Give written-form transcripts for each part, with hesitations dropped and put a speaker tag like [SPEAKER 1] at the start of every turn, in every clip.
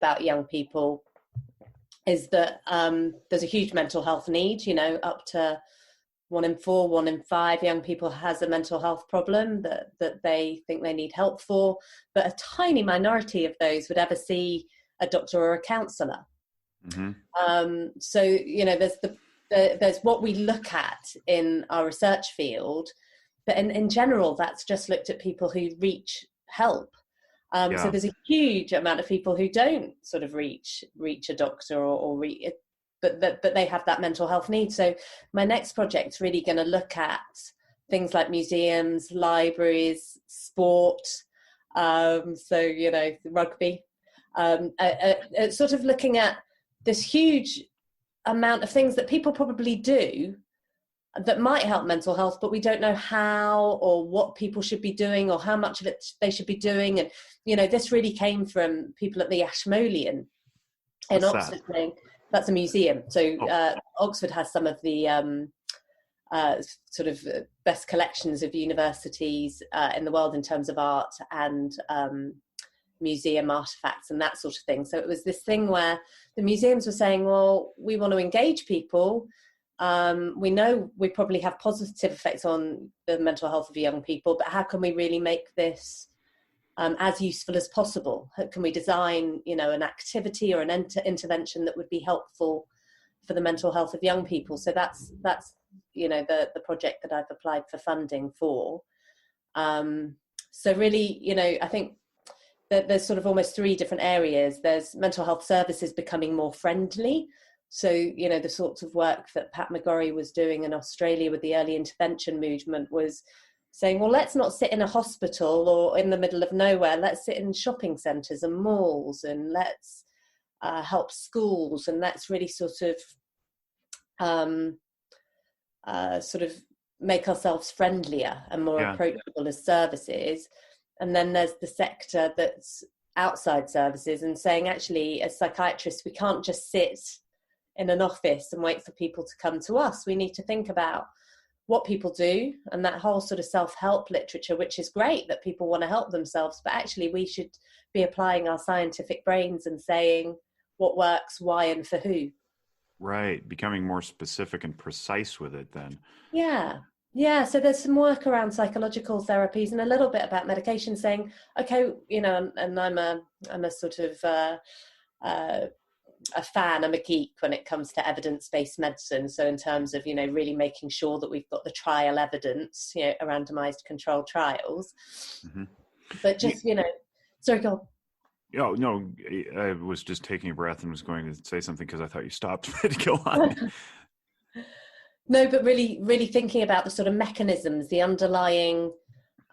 [SPEAKER 1] about young people is that there's a huge mental health need. Up to 1 in 4, 1 in 5 young people has a mental health problem that they think they need help for, but a tiny minority of those would ever see a doctor or a counsellor. Mm-hmm. So there's what we look at in our research field, but in general, that's just looked at people who reach help. So there's a huge amount of people who don't sort of reach a doctor but they have that mental health need. So my next project's really going to look at things like museums, libraries, sport, rugby, sort of looking at this huge amount of things that people probably do that might help mental health, but we don't know how or what people should be doing or how much of it they should be doing. And, this really came from people at the Ashmolean in Oxford. That's a museum. So Oxford has some of the sort of best collections of universities in the world in terms of art and museum artifacts and that sort of thing. So it was this thing where the museums were saying, well, we want to engage people. We know we probably have positive effects on the mental health of young people, but how can we really make this as useful as possible? How can we design, an activity or an intervention that would be helpful for the mental health of young people? So that's the project that I've applied for funding for. So really, I think that there's sort of almost 3 different areas. There's mental health services becoming more friendly. So, the sorts of work that Pat McGorry was doing in Australia with the early intervention movement was saying, well, let's not sit in a hospital or in the middle of nowhere. Let's sit in shopping centres and malls, and let's help schools, and let's really sort of make ourselves friendlier and more approachable as services. And then there's the sector that's outside services and saying, actually, as psychiatrists, we can't just sit in an office and wait for people to come to us. We need to think about what people do, and that whole sort of self-help literature, which is great that people want to help themselves, but actually we should be applying our scientific brains and saying what works, why, and for who.
[SPEAKER 2] Right. Becoming more specific and precise with it then.
[SPEAKER 1] Yeah. So there's some work around psychological therapies and a little bit about medication, saying, okay, and I'm a sort of a fan, I'm a geek when it comes to evidence-based medicine. So in terms of, really making sure that we've got the trial evidence, randomized controlled trials. Mm-hmm. But just, sorry, go on.
[SPEAKER 2] Oh, no, I was just taking a breath and was going to say something because I thought you stopped. Go on.
[SPEAKER 1] No, but really thinking about the sort of mechanisms, the underlying.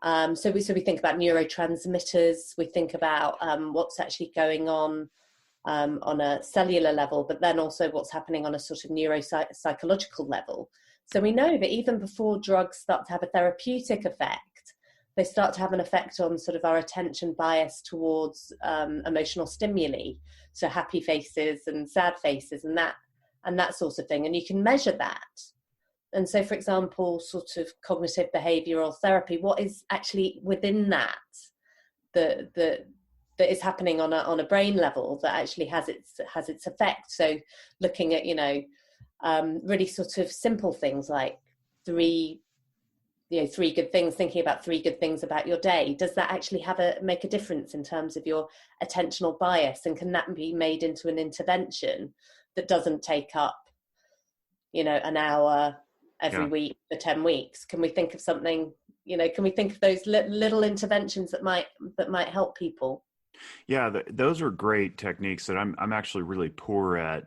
[SPEAKER 1] So we think about neurotransmitters. We think about what's actually going on a cellular level, but then also what's happening on a sort of neuropsychological level. So we know that even before drugs start to have a therapeutic effect, they start to have an effect on sort of our attention bias towards emotional stimuli. So happy faces and sad faces and that sort of thing. And you can measure that. And so, for example, sort of cognitive behavioral therapy, what is actually within that is happening on a brain level that actually has its effect. So looking at, really sort of simple things like 3 good things, thinking about 3 good things about your day. Does that actually make a difference in terms of your attentional bias? And can that be made into an intervention that doesn't take up, an hour every week for 10 weeks? Can we think of something, can we think of those little interventions that might help people?
[SPEAKER 2] Yeah, those are great techniques that I'm actually really poor at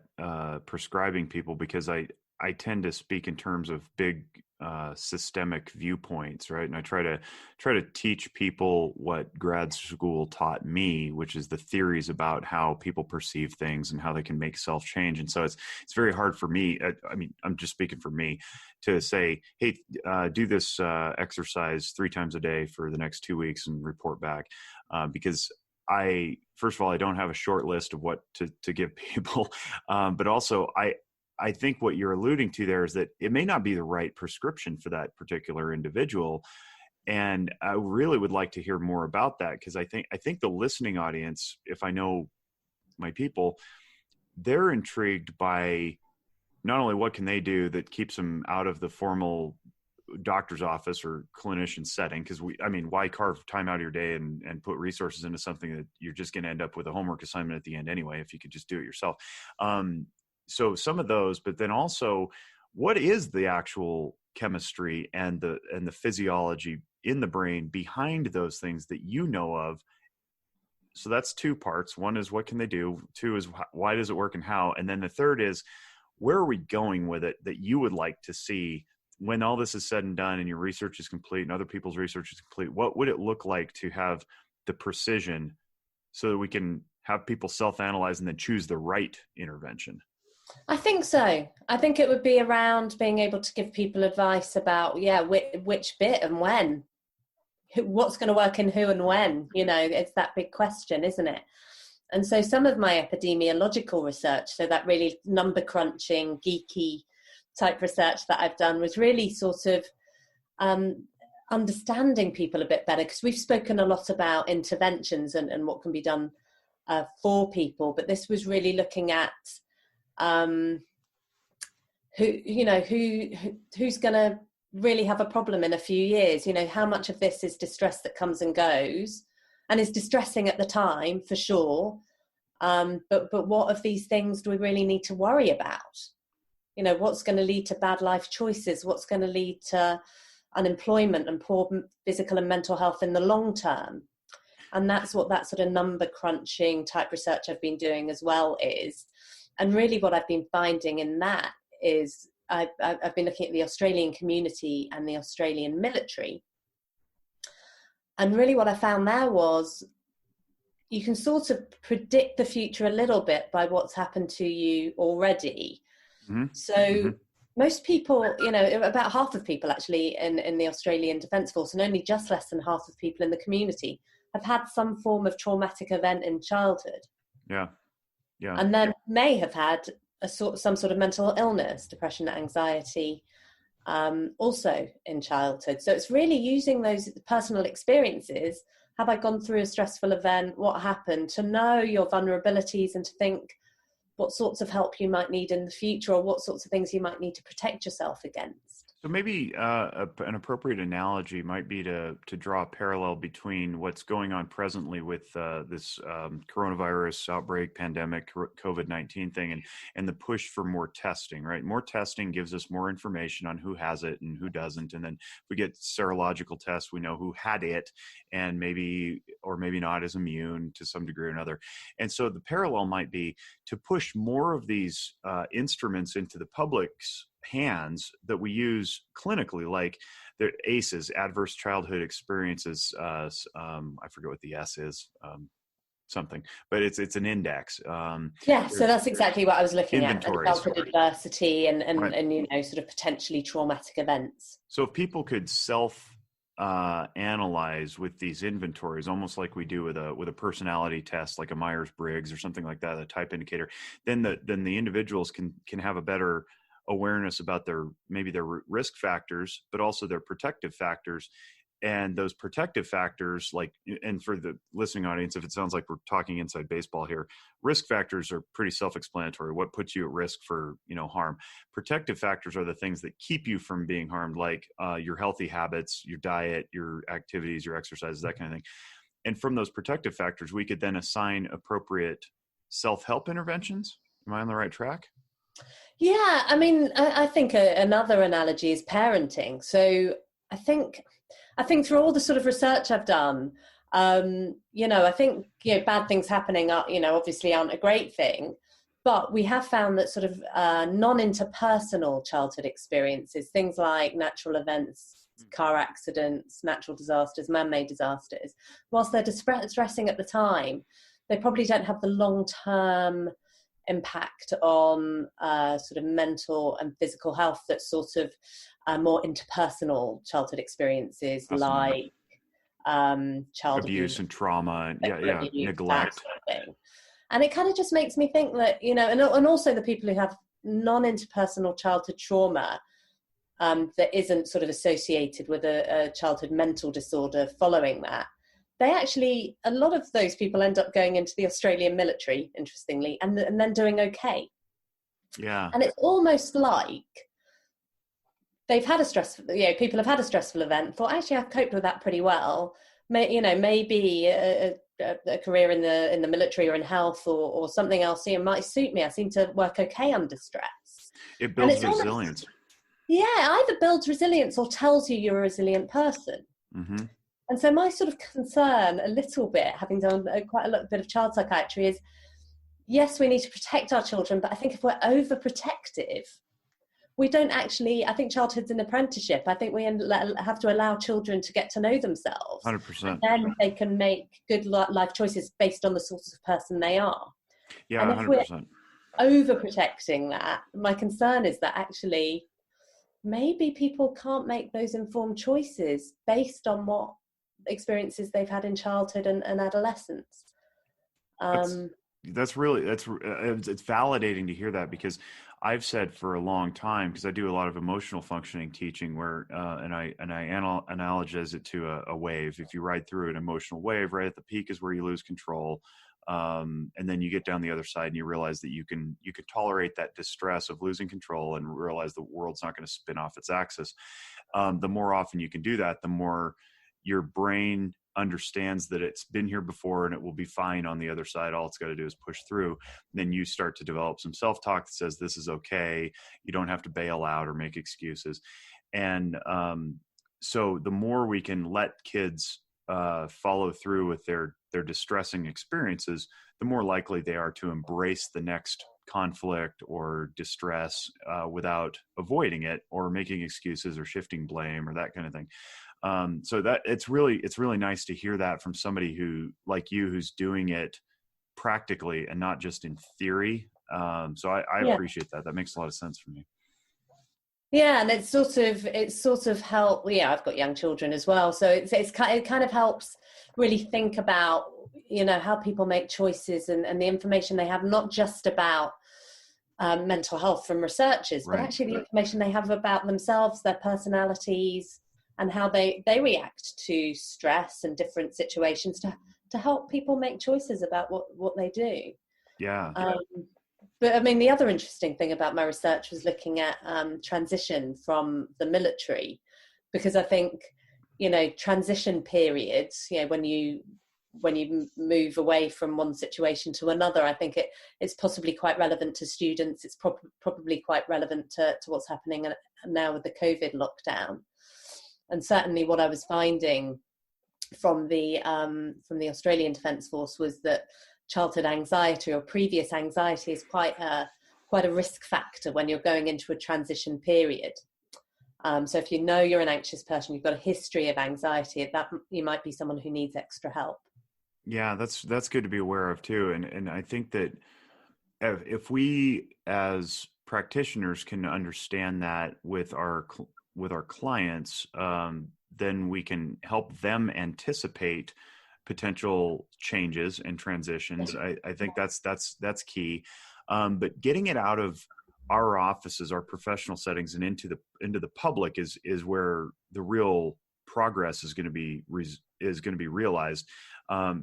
[SPEAKER 2] prescribing people, because I tend to speak in terms of big systemic viewpoints, right? And I try to teach people what grad school taught me, which is the theories about how people perceive things and how they can make self change. And so it's very hard for me. I mean, I'm just speaking for me to say, hey, do this exercise 3 times a day for the next 2 weeks and report back, because first of all, I don't have a short list of what to give people, but also I think what you're alluding to there is that it may not be the right prescription for that particular individual. And I really would like to hear more about that, because I think the listening audience, if I know my people, they're intrigued by not only what can they do that keeps them out of the formal doctor's office or clinician setting, because why carve time out of your day and put resources into something that you're just going to end up with a homework assignment at the end anyway, if you could just do it yourself. So some of those, but then also, what is the actual chemistry and the physiology in the brain behind those things that you know of? So that's two parts. One is what can they do? Two is why does it work and how? And then the third is, where are we going with it that you would like to see when all this is said and done and your research is complete and other people's research is complete? What would it look like to have the precision so that we can have people self-analyze and then choose the right intervention?
[SPEAKER 1] I think so. I think it would be around being able to give people advice about, which bit and when, what's going to work in who and when, it's that big question, isn't it? And so some of my epidemiological research, so that really number crunching, geeky type research that I've done, was really sort of understanding people a bit better, because we've spoken a lot about interventions and what can be done for people, but this was really looking at who's going to really have a problem in a few years. How much of this is distress that comes and goes and is distressing at the time, for sure, but what of these things do we really need to worry about? What's going to lead to bad life choices? What's going to lead to unemployment and poor physical and mental health in the long term? And that's what that sort of number crunching type research I've been doing as well is. And really what I've been finding in that is I've been looking at the Australian community and the Australian military. And really what I found there was you can sort of predict the future a little bit by what's happened to you already. Mm-hmm. So most people, about half of people actually in the Australian Defence Force, and only just less than half of people in the community, have had some form of traumatic event in childhood.
[SPEAKER 2] Yeah.
[SPEAKER 1] And then may have had some sort of mental illness, depression, anxiety, also in childhood. So it's really using those personal experiences. Have I gone through a stressful event? What happened? To know your vulnerabilities and to think what sorts of help you might need in the future, or what sorts of things you might need to protect yourself against.
[SPEAKER 2] So maybe an appropriate analogy might be to draw a parallel between what's going on presently with this coronavirus outbreak, pandemic, COVID-19 thing, and the push for more testing, right? More testing gives us more information on who has it and who doesn't. And then if we get serological tests, we know who had it and maybe or maybe not is immune to some degree or another. And so the parallel might be to push more of these instruments into the public's hands that we use clinically, like the ACEs, adverse childhood experiences. I forget what the S is, something, but it's an index.
[SPEAKER 1] So that's exactly what I was looking at. Adulthood adversity and
[SPEAKER 2] right.
[SPEAKER 1] Sort of potentially traumatic events.
[SPEAKER 2] So if people could analyze with these inventories, almost like we do with a personality test, like a Myers-Briggs or something like that, a type indicator, then the individuals can have a better awareness about their risk factors, but also their protective factors. And those protective factors, and for the listening audience, if it sounds like we're talking inside baseball here, risk factors are pretty self-explanatory. What puts you at risk for, harm? Protective factors are the things that keep you from being harmed, like your healthy habits, your diet, your activities, your exercises, that kind of thing. And from those protective factors, we could then assign appropriate self-help interventions. Am I on the right track?
[SPEAKER 1] Yeah, I think another analogy is parenting. So I think through all the sort of research I've done, I think bad things happening are obviously aren't a great thing, but we have found that sort of non-interpersonal childhood experiences, things like natural events, car accidents, natural disasters, man-made disasters, whilst they're distressing at the time, they probably don't have the long-term impact on sort of mental and physical health that sort of more interpersonal childhood experiences, like child
[SPEAKER 2] abuse and trauma, and neglect.
[SPEAKER 1] Sort of thing. And it kind of just makes me think that, and also the people who have non-interpersonal childhood trauma that isn't sort of associated with a childhood mental disorder following that, they actually, a lot of those people end up going into the Australian military, interestingly, and then doing okay.
[SPEAKER 2] Yeah.
[SPEAKER 1] And it's almost like they've had a stressful, people have had a stressful event, thought, actually, I've coped with that pretty well. Maybe a career in the military or in health or something else might suit me. I seem to work okay under stress.
[SPEAKER 2] It builds resilience.
[SPEAKER 1] Either builds resilience or tells you you're a resilient person.
[SPEAKER 2] Mm-hmm.
[SPEAKER 1] And so my sort of concern a little bit, having done quite a bit of child psychiatry, is yes, we need to protect our children, but I think if we're overprotective, we don't actually, I think childhood's an apprenticeship. I think we have to allow children to get to know themselves.
[SPEAKER 2] 100%.
[SPEAKER 1] And then they can make good life choices based on the sort of person they are.
[SPEAKER 2] Yeah,
[SPEAKER 1] and if
[SPEAKER 2] 100%.
[SPEAKER 1] We're overprotecting that, my concern is that actually maybe people can't make those informed choices based on what experiences they've had in childhood and adolescence.
[SPEAKER 2] It's validating to hear that, because I've said for a long time, because I do a lot of emotional functioning teaching where, and I analogize it to a wave. If you ride through an emotional wave, right at the peak is where you lose control. And then you get down the other side and you realize that you can tolerate that distress of losing control and realize the world's not going to spin off its axis. The more often you can do that, the more your brain understands that it's been here before and it will be fine on the other side. All it's got to do is push through. Then you start to develop some self-talk that says this is okay. You don't have to bail out or make excuses. And so the more we can let kids follow through with their distressing experiences, the more likely they are to embrace the next conflict or distress without avoiding it or making excuses or shifting blame or that kind of thing. So that it's really nice to hear that from somebody who, like you, who's doing it practically and not just in theory. So I appreciate that. That makes a lot of sense for me.
[SPEAKER 1] Yeah, and it's sort of help. Yeah, I've got young children as well, so it kind of helps really think about how people make choices and the information they have, not just about mental health from researchers, but actually the information they have about themselves, their personalities, and how they react to stress and different situations to help people make choices about what they do.
[SPEAKER 2] Yeah.
[SPEAKER 1] But I mean, the other interesting thing about my research was looking at transition from the military, because I think, transition periods, when you move away from one situation to another, I think it's possibly quite relevant to students. It's probably quite relevant to what's happening now with the COVID lockdown. And certainly what I was finding from the Australian Defence Force was that childhood anxiety or previous anxiety is quite a risk factor when you're going into a transition period. So if you're an anxious person, you've got a history of anxiety, that you might be someone who needs extra help. Yeah,
[SPEAKER 2] that's good to be aware of too. And I think that if we as practitioners can understand that with our clients, then we can help them anticipate potential changes and transitions. I think that's key. But getting it out of our offices, our professional settings, and into the public is where the real progress is going to be realized.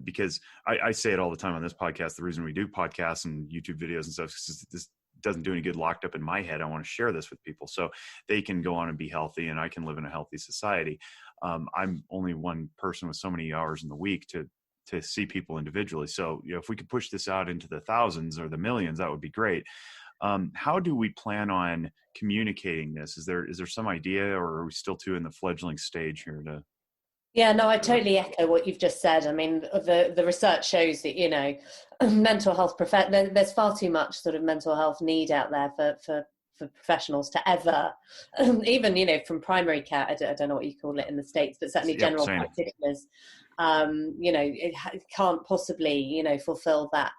[SPEAKER 2] Because I say it all the time on this podcast. The reason we do podcasts and YouTube videos and stuff is this doesn't do any good locked up in my head. I want to share this with people so they can go on and be healthy, and I can live in a healthy society. I'm only one person with so many hours in the week to see people individually. So, if we could push this out into the thousands or the millions, that would be great. How do we plan on communicating this? Is there some idea, or are we still too in the fledgling stage here to?
[SPEAKER 1] Yeah, no, I totally echo what you've just said. I mean, the research shows that, mental health, there's far too much sort of mental health need out there for professionals to ever, even, from primary care, I don't know what you call it in the States, but certainly general practitioners, it can't possibly, fulfill that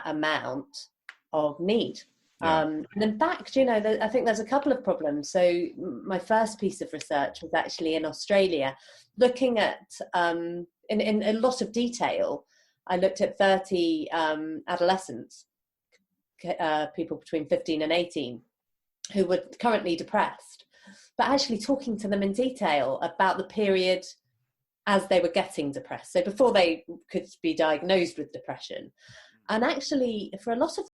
[SPEAKER 1] amount of need.
[SPEAKER 2] Yeah.
[SPEAKER 1] And in fact, I think there's a couple of problems. So my first piece of research was actually in Australia, looking at, in a lot of detail, I looked at 30 adolescents, people between 15 and 18, who were currently depressed, but actually talking to them in detail about the period as they were getting depressed. So before they could be diagnosed with depression. And actually, for a lot of